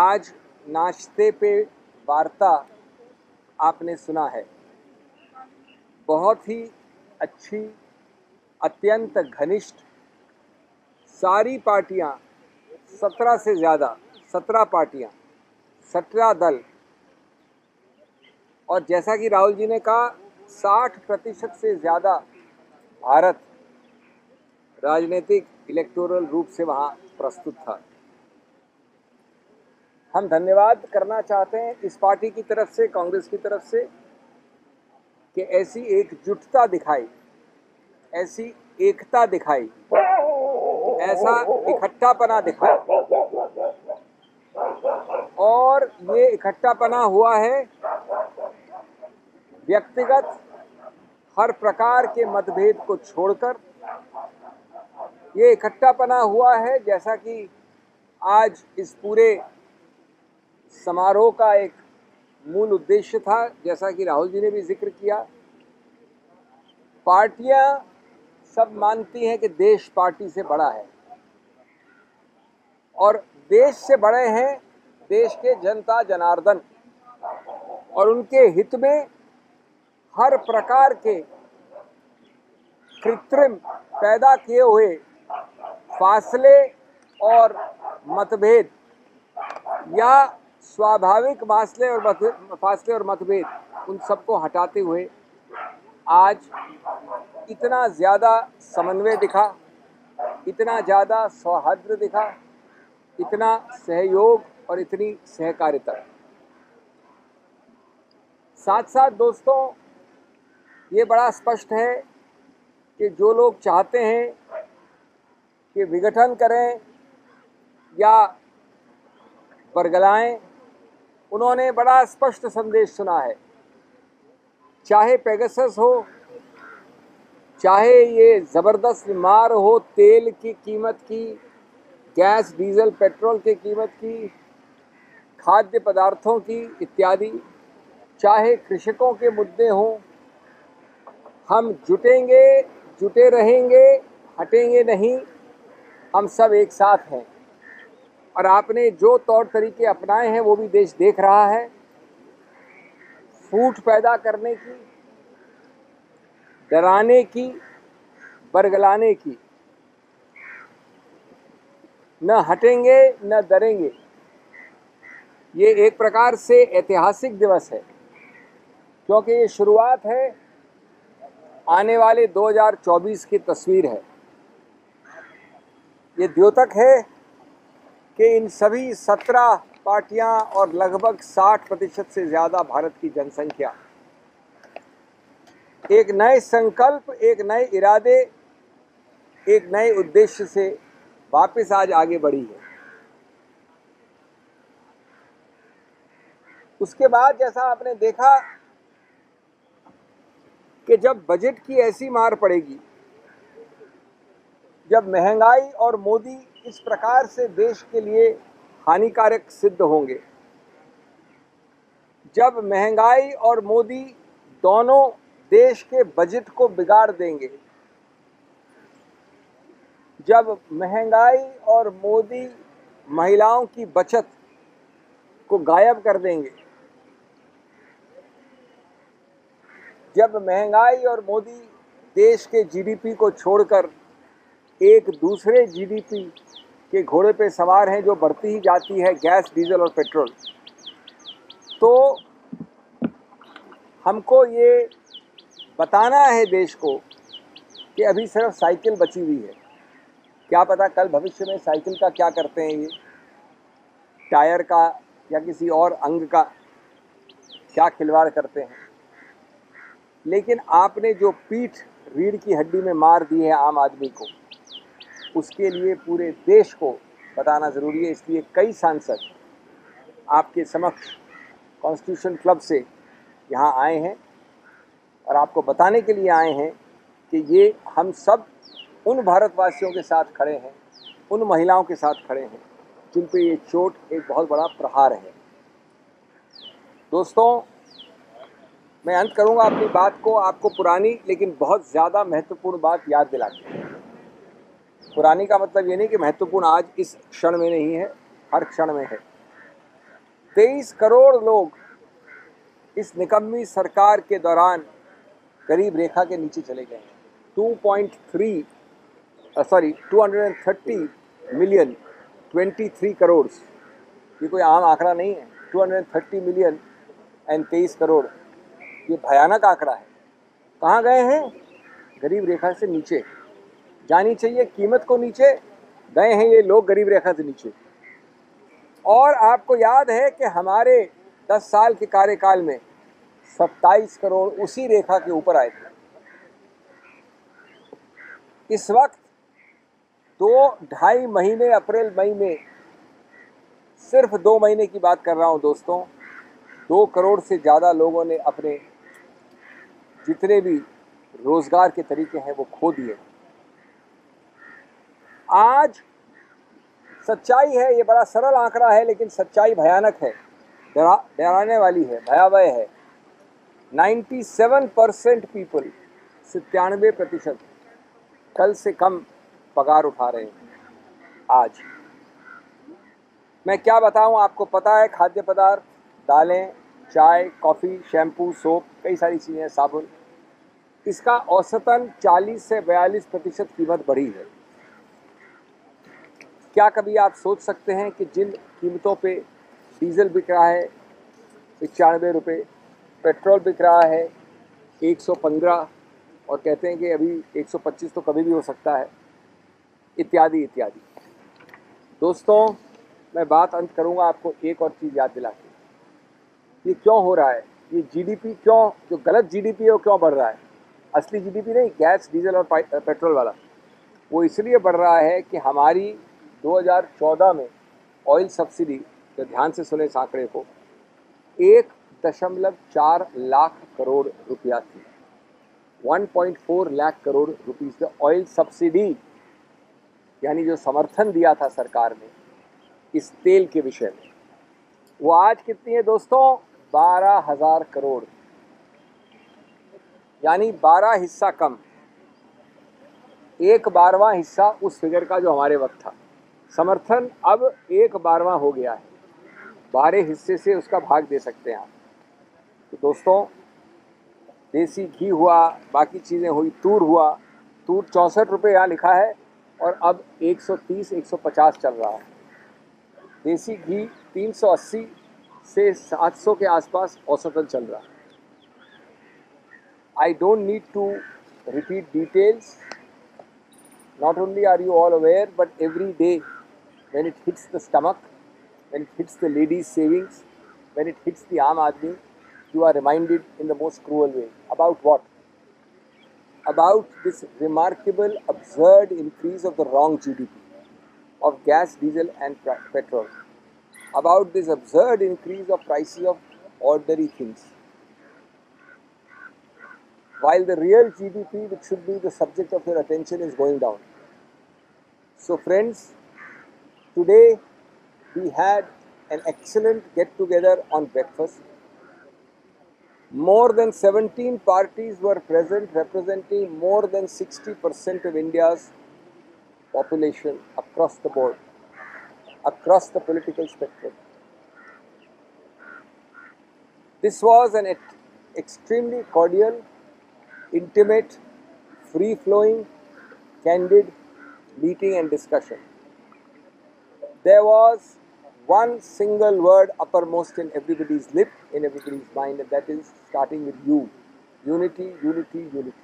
आज नाश्ते पे वार्ता आपने सुना है, बहुत ही अच्छी, अत्यंत घनिष्ठ, सारी पार्टियां, 17 से ज़्यादा, 17 पार्टियां, 17 दल, और जैसा कि राहुल जी ने कहा 60% से ज़्यादा भारत राजनीतिक इलेक्टोरल रूप से वहाँ प्रस्तुत था। हम धन्यवाद करना चाहते हैं इस पार्टी की तरफ से, कांग्रेस की तरफ से, कि ऐसी एकजुटता दिखाई, ऐसी एकता दिखाई, ऐसा इकट्ठापना दिखाया। और ये इकट्ठापना हुआ है व्यक्तिगत हर प्रकार के मतभेद को छोड़कर। ये इकट्ठापना हुआ है, जैसा कि आज इस पूरे समारोह का एक मूल उद्देश्य था, जैसा कि राहुल जी ने भी जिक्र किया। पार्टियां सब मानती हैं कि देश पार्टी से बड़ा है, और देश से बड़े हैं देश के जनता जनार्दन, और उनके हित में हर प्रकार के कृत्रिम पैदा किए हुए फासले और मतभेद, या स्वाभाविक फासले और मतभेद, उन सबको हटाते हुए आज इतना ज़्यादा समन्वय दिखा, इतना ज़्यादा सौहार्द दिखा, इतना सहयोग और इतनी सहकारिता। साथ साथ दोस्तों, ये बड़ा स्पष्ट है कि जो लोग चाहते हैं कि विघटन करें या बरगलाएं, उन्होंने बड़ा स्पष्ट संदेश सुना है। चाहे पेगासस हो, चाहे ये ज़बरदस्त मार हो तेल की कीमत की, गैस डीजल पेट्रोल की कीमत की, खाद्य पदार्थों की इत्यादि, चाहे कृषकों के मुद्दे हों, हम जुटेंगे, जुटे रहेंगे, हटेंगे नहीं। हम सब एक साथ हैं, और आपने जो तौर तरीके अपनाए हैं वो भी देश देख रहा है। फूट पैदा करने की, डराने की, बरगलाने की, न हटेंगे न डरेंगे। ये एक प्रकार से ऐतिहासिक दिवस है, क्योंकि ये शुरुआत है आने वाले 2024 की तस्वीर है। ये द्योतक है कि इन सभी 17 पार्टियां और लगभग 60% से ज़्यादा भारत की जनसंख्या एक नए संकल्प, एक नए इरादे, एक नए उद्देश्य से वापस आज आगे बढ़ी है। उसके बाद जैसा आपने देखा कि जब बजट की ऐसी मार पड़ेगी, जब महंगाई और मोदी इस प्रकार से देश के लिए हानिकारक सिद्ध होंगे, जब महंगाई और मोदी दोनों देश के बजट को बिगाड़ देंगे, जब महंगाई और मोदी महिलाओं की बचत को गायब कर देंगे, जब महंगाई और मोदी देश के जीडीपी को छोड़कर एक दूसरे जीडीपी के घोड़े पे सवार हैं जो बढ़ती ही जाती है, गैस डीजल और पेट्रोल, तो हमको ये बताना है देश को कि अभी सिर्फ साइकिल बची हुई है। क्या पता कल भविष्य में साइकिल का क्या करते हैं, ये टायर का या किसी और अंग का क्या खिलवाड़ करते हैं। लेकिन आपने जो पीठ रीढ़ की हड्डी में मार दी है आम आदमी को, उसके लिए पूरे देश को बताना ज़रूरी है। इसलिए कई सांसद आपके समक्ष कॉन्स्टिट्यूशन क्लब से यहाँ आए हैं, और आपको बताने के लिए आए हैं कि ये हम सब उन भारतवासियों के साथ खड़े हैं, उन महिलाओं के साथ खड़े हैं जिन पे ये चोट एक बहुत बड़ा प्रहार है। दोस्तों, मैं अंत करूंगा अपनी बात को आपको पुरानी लेकिन बहुत ज़्यादा महत्वपूर्ण बात याद दिला के। पुरानी का मतलब ये नहीं कि महत्वपूर्ण आज इस क्षण में नहीं है, हर क्षण में है। 23 करोड़ लोग इस निकम्मी सरकार के दौरान गरीब रेखा के नीचे चले गए हैं। 230 मिलियन 23 करोड़, ये कोई आम आंकड़ा नहीं है। 230 मिलियन एंड 23 करोड़, ये भयानक आंकड़ा है। कहाँ गए हैं? गरीब रेखा से नीचे। जानी चाहिए कीमत को नीचे, गए हैं ये लोग गरीब रेखा से नीचे। और आपको याद है कि हमारे 10 साल के कार्यकाल में 27 करोड़ उसी रेखा के ऊपर आए थे। इस वक्त 2-2.5 महीने, अप्रैल मई में, सिर्फ 2 महीने की बात कर रहा हूं दोस्तों, 2 करोड़ से ज़्यादा लोगों ने अपने जितने भी रोजगार के तरीके हैं वो खो दिए। आज सच्चाई है, ये बड़ा सरल आंकड़ा है लेकिन सच्चाई भयानक है, डराने वाली है, भयावह है। 97% पीपल, 97% कल से कम पगार उठा रहे हैं आज। मैं क्या बताऊं, आपको पता है खाद्य पदार्थ, दालें, चाय, कॉफ़ी, शैम्पू, सोप, कई सारी चीज़ें, साबुन, इसका औसतन 40 से 42% कीमत बढ़ी है। क्या कभी आप सोच सकते हैं कि जिन कीमतों पे डीजल बिक रहा है 95 रुपये, पेट्रोल बिक रहा है 115, और कहते हैं कि अभी 125 तो कभी भी हो सकता है, इत्यादि इत्यादि। दोस्तों, मैं बात अंत करूंगा आपको एक और चीज़ याद दिला के, ये क्यों हो रहा है, ये जीडीपी क्यों, जो गलत जीडीपी है वो क्यों बढ़ रहा है। असली जीडीपी नहीं, गैस, डीजल और पेट्रोल वाला, वो इसलिए बढ़ रहा है कि हमारी 2014 में ऑयल सब्सिडी, तो ध्यान से सुने इस आंकड़े को, 1.4 लाख करोड़ रुपया थी। 1.4 lakh crore rupees the oil subsidy, यानी जो समर्थन दिया था सरकार ने इस तेल के विषय में, वो आज कितनी है दोस्तों? 12,000 करोड़, यानी 12 हिस्सा कम, 1/12वां हिस्सा उस फिगर का जो हमारे वक्त था। समर्थन अब 1/12वां हो गया है, 12 हिस्से से उसका भाग दे सकते हैं आप। तो दोस्तों, देसी घी हुआ, बाकी चीज़ें हुई, तूर हुआ, तूर 64 रुपये यहाँ लिखा है और अब 130-150 चल रहा है। देसी घी 380 से 700 के आसपास औसतन चल रहा है। I don't need to repeat details. Not only are you all aware, but every day when it hits the stomach, when it hits the ladies' savings, when it hits the aam aadmi, you are reminded in the most cruel way. About what? About this remarkable, absurd increase of the wrong GDP, of gas, diesel and petrol. About this absurd increase of prices of ordinary things. While the real GDP, which should be the subject of your attention, is going down. So friends, today we had an excellent get-together on breakfast. More than 17 parties were present, representing more than 60% of India's population across the board, across the political spectrum. This was an extremely cordial, intimate, free-flowing, candid meeting and discussion. There was one single word uppermost in everybody's lip, in everybody's mind, and that is starting with U. Unity, unity, unity.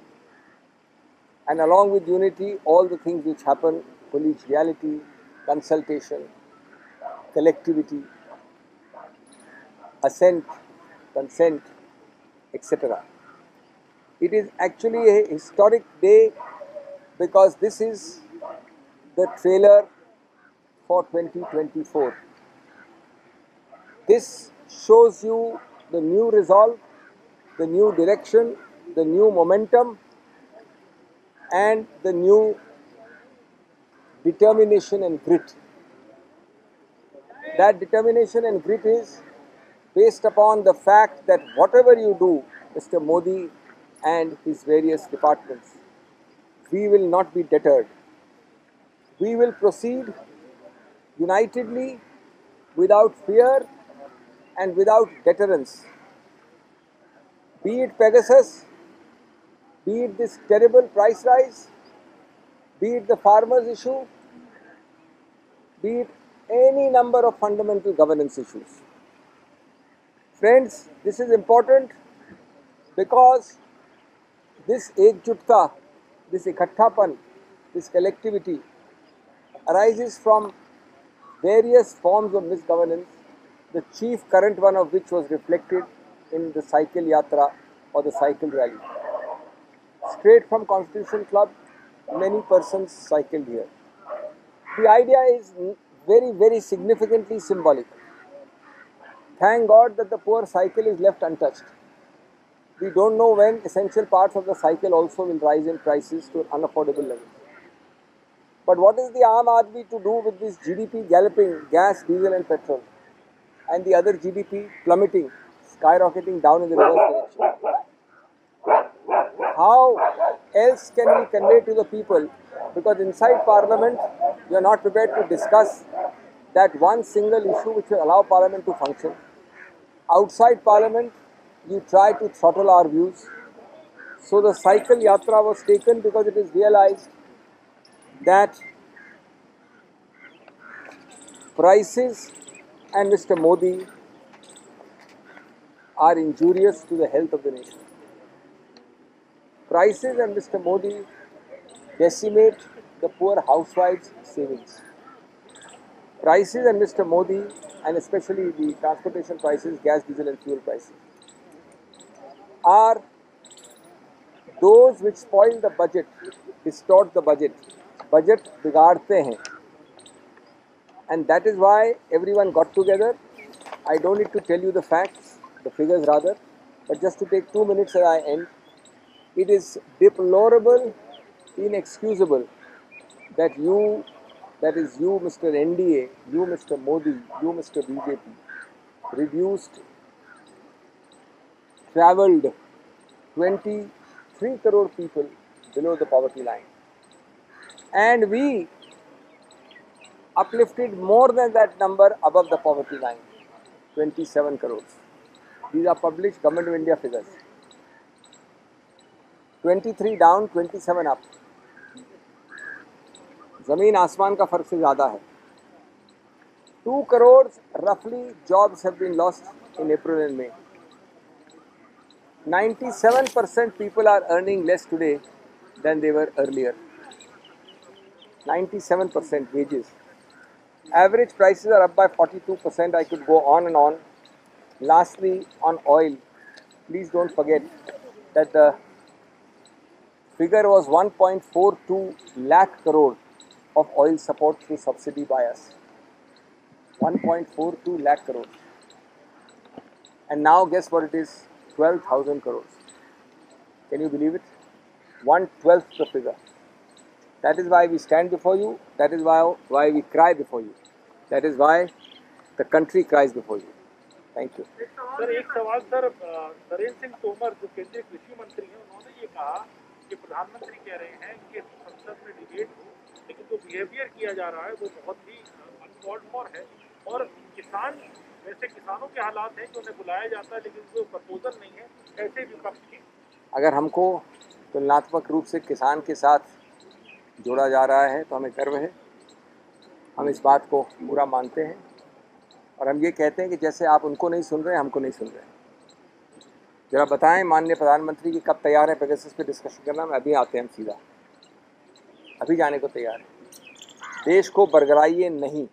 And along with unity, all the things which happen, collegiality, consultation, collectivity, assent, consent, etc. It is actually a historic day because this is the trailer for 2024. This shows you the new resolve, the new direction, the new momentum, and the new determination and grit. That determination and grit is based upon the fact that whatever you do, Mr. Modi and his various departments, we will not be deterred. We will proceed unitedly, without fear, and without deterrence. Be it Pegasus, be it this terrible price rise, be it the farmers' issue, be it any number of fundamental governance issues. Friends, this is important because this ekjutta, this ikhatthapan, this collectivity arises from various forms of misgovernance, the chief current one of which was reflected in the cycle yatra or the cycle rally. Straight from Constitution Club, many persons cycled here. The idea is very, very significantly symbolic. Thank God that the poor cycle is left untouched. We don't know when essential parts of the cycle also will rise in prices to an unaffordable level. But what is the Aam Aadmi to do with this GDP galloping, gas, diesel and petrol, and the other GDP plummeting, skyrocketing down in the reverse direction? How else can we convey to the people? Because inside Parliament, we are not prepared to discuss that one single issue which will allow Parliament to function. Outside Parliament, you try to throttle our views. So the cycle yatra was taken because it is realized that prices and Mr. Modi are injurious to the health of the nation. Prices and Mr. Modi decimate the poor housewives' savings. Prices and Mr. Modi, and especially the transportation prices, gas, diesel and fuel prices, are those which spoil the budget, distort the budget. Budget बिगाड़ते हैं. And that is why everyone got together. I don't need to tell you the facts, the figures rather, but just to take 2 minutes as I end. It is deplorable, inexcusable that you, Mr. NDA, you, Mr. Modi, you, Mr. BJP, reduced, travelled 23 crore people below the poverty line. And we uplifted more than that number above the poverty line, 27 crores. These are published Government of India figures. 23 down, 27 up. जमीन आसमान का फर्क से ज़्यादा है. 2 crores roughly jobs have been lost in April and May. 97% people are earning less today than they were earlier. 97% wages. Average prices are up by 42%. I could go on and on. Lastly, on oil, please don't forget that the figure was 1.42 lakh crore of oil support through subsidy by us. 1.42 lakh crore. And now guess what it is? 12,000 crores. Can you believe it? 1/12 the figure. That is why we stand before you. That is why we cry before you. That is why the country cries before you. Thank you. Sir एक सवाल sir Narendra Singh Tomar जो केंद्रीय कृषि मंत्री हैं उन्होंने ये कहा कि प्रधानमंत्री कह रहे हैं कि संसद में डिबेट हो, लेकिन जो बिहेवियर किया जा रहा है वो बहुत ही अनकॉल्ड फॉर है और किसान वैसे किसानों के हालात हैं कि उन्हें बुलाया जाता है लेकिन कोई प्रपोजल नहीं है, ऐसे विपक्ष के। अगर हमको तुलनात्मक रूप से किसान के साथ जोड़ा जा रहा है तो हमें गर्व है, हम इस बात को पूरा मानते हैं और हम ये कहते हैं कि जैसे आप उनको नहीं सुन रहे, हमको नहीं सुन रहे। जरा बताएं माननीय प्रधानमंत्री कि कब तैयार है पेगासस पे डिस्कशन करना। हम अभी आते हैं, हम सीधा अभी जाने को तैयार हैं। देश को बरगलाइए नहीं।